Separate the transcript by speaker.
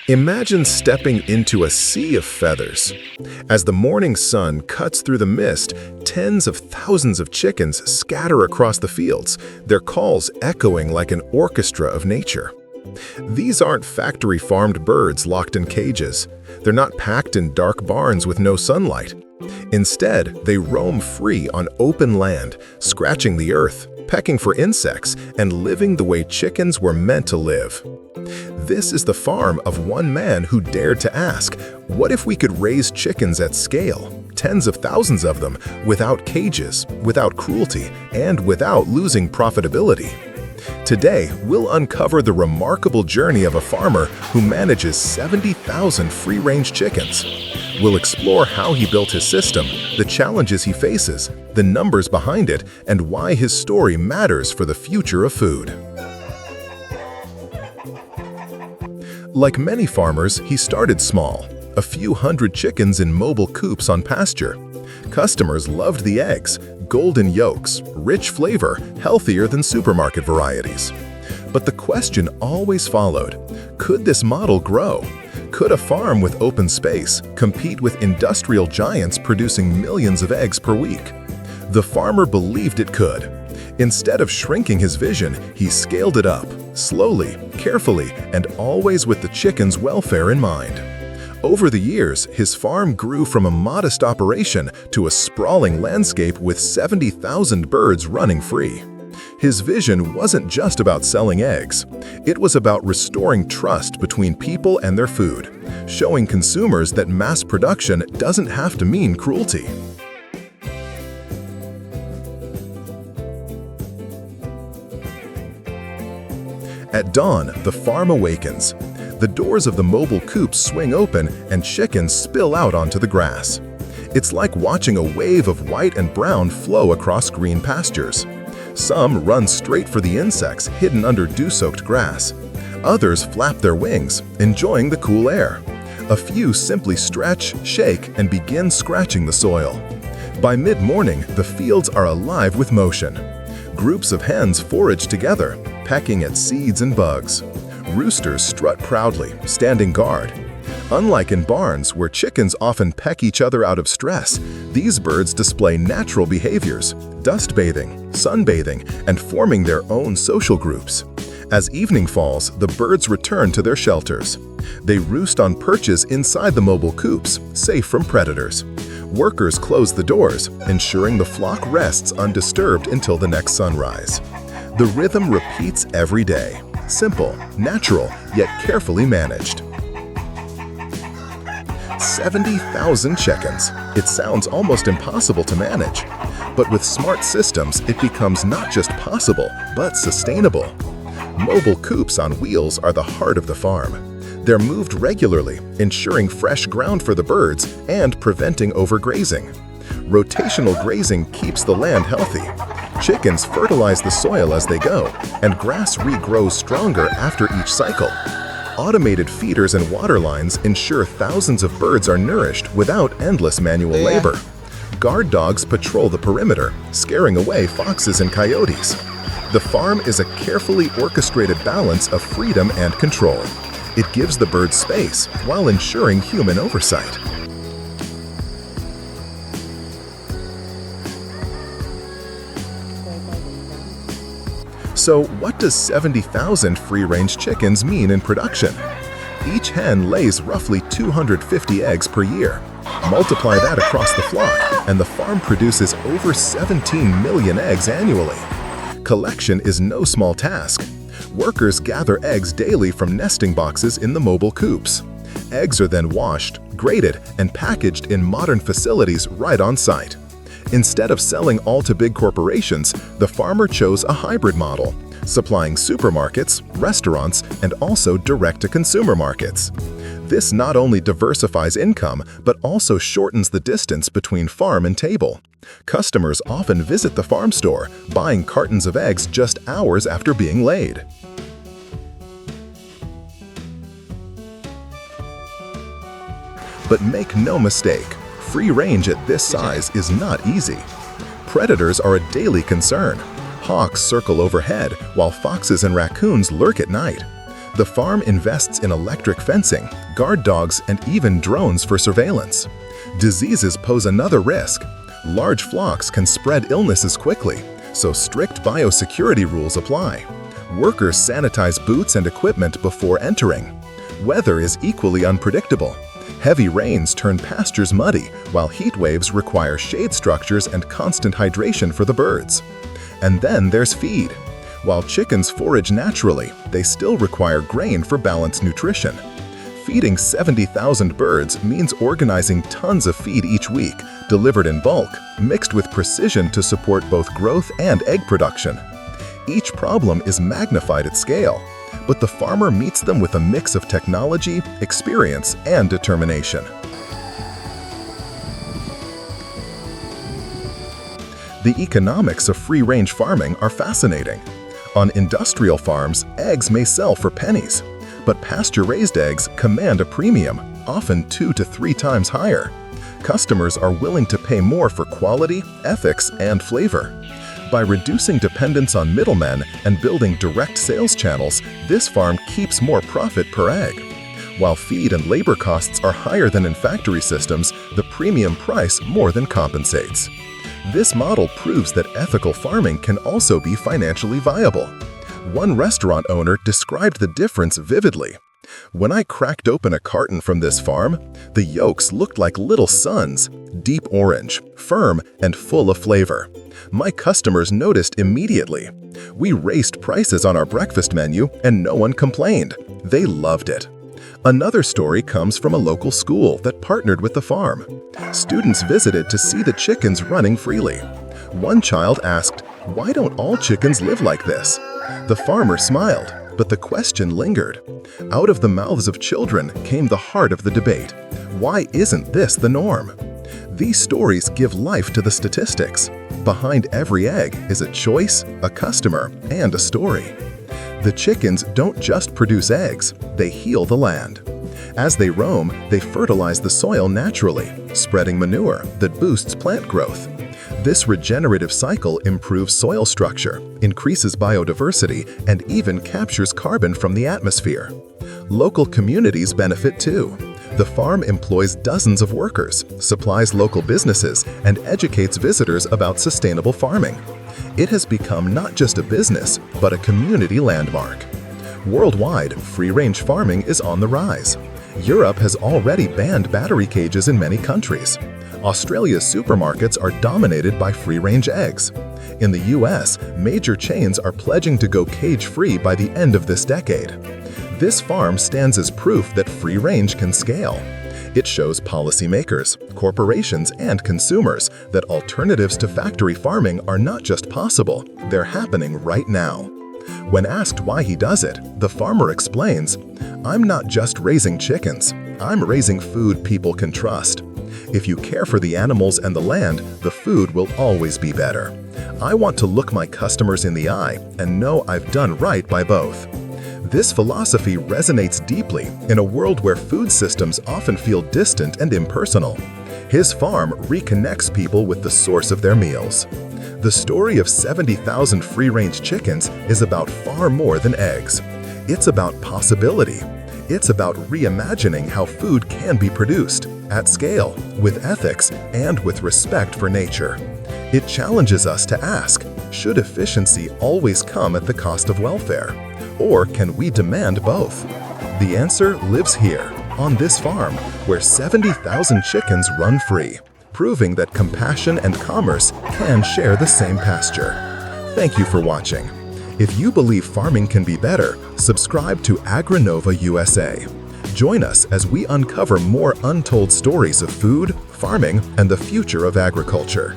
Speaker 1: Imagine stepping into a sea of feathers. As the morning sun cuts through the mist, tens of thousands of chickens scatter across the fields, their calls echoing like an orchestra of nature. These aren't factory-farmed birds locked in cages. They're not packed in dark barns with no sunlight. Instead, they roam free on open land, scratching the earth, pecking for insects, and living the way chickens were meant to live. This is the farm of one man who dared to ask, what if we could raise chickens at scale, tens of thousands of them, without cages, without cruelty, and without losing profitability? Today, we'll uncover the remarkable journey of a farmer who manages 70,000 free-range chickens. We'll explore how he built his system, the challenges he faces, the numbers behind it, and why his story matters for the future of food. Like many farmers, he started small, a few hundred chickens in mobile coops on pasture. Customers loved the eggs, golden yolks, rich flavor, healthier than supermarket varieties. But the question always followed, could this model grow? Could a farm with open space compete with industrial giants producing millions of eggs per week? The farmer believed it could. Instead of shrinking his vision, he scaled it up, slowly, carefully, and always with the chickens' welfare in mind. Over the years, his farm grew from a modest operation to a sprawling landscape with 70,000 birds running free. His vision wasn't just about selling eggs. It was about restoring trust between people and their food, showing consumers that mass production doesn't have to mean cruelty. At dawn, the farm awakens. The doors of the mobile coops swing open and chickens spill out onto the grass. It's like watching a wave of white and brown flow across green pastures. Some run straight for the insects hidden under dew-soaked grass. Others flap their wings, enjoying the cool air. A few simply stretch, shake, and begin scratching the soil. By mid-morning, the fields are alive with motion. Groups of hens forage together, pecking at seeds and bugs. Roosters strut proudly, standing guard. Unlike in barns, where chickens often peck each other out of stress, these birds display natural behaviors, dust bathing, sunbathing, and forming their own social groups. As evening falls, the birds return to their shelters. They roost on perches inside the mobile coops, safe from predators. Workers close the doors, ensuring the flock rests undisturbed until the next sunrise. The rhythm repeats every day. Simple, natural, yet carefully managed. 70,000 chickens. It sounds almost impossible to manage. But with smart systems, it becomes not just possible, but sustainable. Mobile coops on wheels are the heart of the farm. They're moved regularly, ensuring fresh ground for the birds and preventing overgrazing. Rotational grazing keeps the land healthy. Chickens fertilize the soil as they go, and grass regrows stronger after each cycle. Automated feeders and water lines ensure thousands of birds are nourished without endless manual labor. Guard dogs patrol the perimeter, scaring away foxes and coyotes. The farm is a carefully orchestrated balance of freedom and control. It gives the birds space while ensuring human oversight. So what does 70,000 free-range chickens mean in production? Each hen lays roughly 250 eggs per year. Multiply that across the flock, and the farm produces over 17 million eggs annually. Collection is no small task. Workers gather eggs daily from nesting boxes in the mobile coops. Eggs are then washed, graded, and packaged in modern facilities right on site. Instead of selling all to big corporations, the farmer chose a hybrid model, supplying supermarkets, restaurants, and also direct-to-consumer markets. This not only diversifies income, but also shortens the distance between farm and table. Customers often visit the farm store, buying cartons of eggs just hours after being laid. But make no mistake, free range at this size is not easy. Predators are a daily concern. Hawks circle overhead, while foxes and raccoons lurk at night. The farm invests in electric fencing, guard dogs, and even drones for surveillance. Diseases pose another risk. Large flocks can spread illnesses quickly, so strict biosecurity rules apply. Workers sanitize boots and equipment before entering. Weather is equally unpredictable. Heavy rains turn pastures muddy, while heat waves require shade structures and constant hydration for the birds. And then there's feed. While chickens forage naturally, they still require grain for balanced nutrition. Feeding 70,000 birds means organizing tons of feed each week, delivered in bulk, mixed with precision to support both growth and egg production. Each problem is magnified at scale, but the farmer meets them with a mix of technology, experience, and determination. The economics of free-range farming are fascinating. On industrial farms, eggs may sell for pennies, but pasture-raised eggs command a premium, often 2 to 3 times higher. Customers are willing to pay more for quality, ethics, and flavor. By reducing dependence on middlemen and building direct sales channels, this farm keeps more profit per egg. While feed and labor costs are higher than in factory systems, the premium price more than compensates. This model proves that ethical farming can also be financially viable. One restaurant owner described the difference vividly. "When I cracked open a carton from this farm, the yolks looked like little suns, deep orange, firm, and full of flavor. My customers noticed immediately. We raised prices on our breakfast menu and no one complained. They loved it." Another story comes from a local school that partnered with the farm. Students visited to see the chickens running freely. One child asked, "Why don't all chickens live like this?" The farmer smiled, but the question lingered. Out of the mouths of children came the heart of the debate. Why isn't this the norm? These stories give life to the statistics. Behind every egg is a choice, a customer, and a story. The chickens don't just produce eggs, they heal the land. As they roam, they fertilize the soil naturally, spreading manure that boosts plant growth. This regenerative cycle improves soil structure, increases biodiversity, and even captures carbon from the atmosphere. Local communities benefit too. The farm employs dozens of workers, supplies local businesses, and educates visitors about sustainable farming. It has become not just a business, but a community landmark. Worldwide, free-range farming is on the rise. Europe has already banned battery cages in many countries. Australia's supermarkets are dominated by free-range eggs. In the US, major chains are pledging to go cage-free by the end of this decade. This farm stands as proof that free-range can scale. It shows policymakers, corporations, and consumers that alternatives to factory farming are not just possible, they're happening right now. When asked why he does it, the farmer explains, "I'm not just raising chickens, I'm raising food people can trust. If you care for the animals and the land, the food will always be better. I want to look my customers in the eye and know I've done right by both." This philosophy resonates deeply in a world where food systems often feel distant and impersonal. His farm reconnects people with the source of their meals. The story of 70,000 free-range chickens is about far more than eggs. It's about possibility. It's about reimagining how food can be produced, at scale, with ethics, and with respect for nature. It challenges us to ask, should efficiency always come at the cost of welfare? Or can we demand both? The answer lives here, on this farm, where 70,000 chickens run free, proving that compassion and commerce can share the same pasture. Thank you for watching. If you believe farming can be better, subscribe to AgriNova USA. Join us as we uncover more untold stories of food, farming, and the future of agriculture.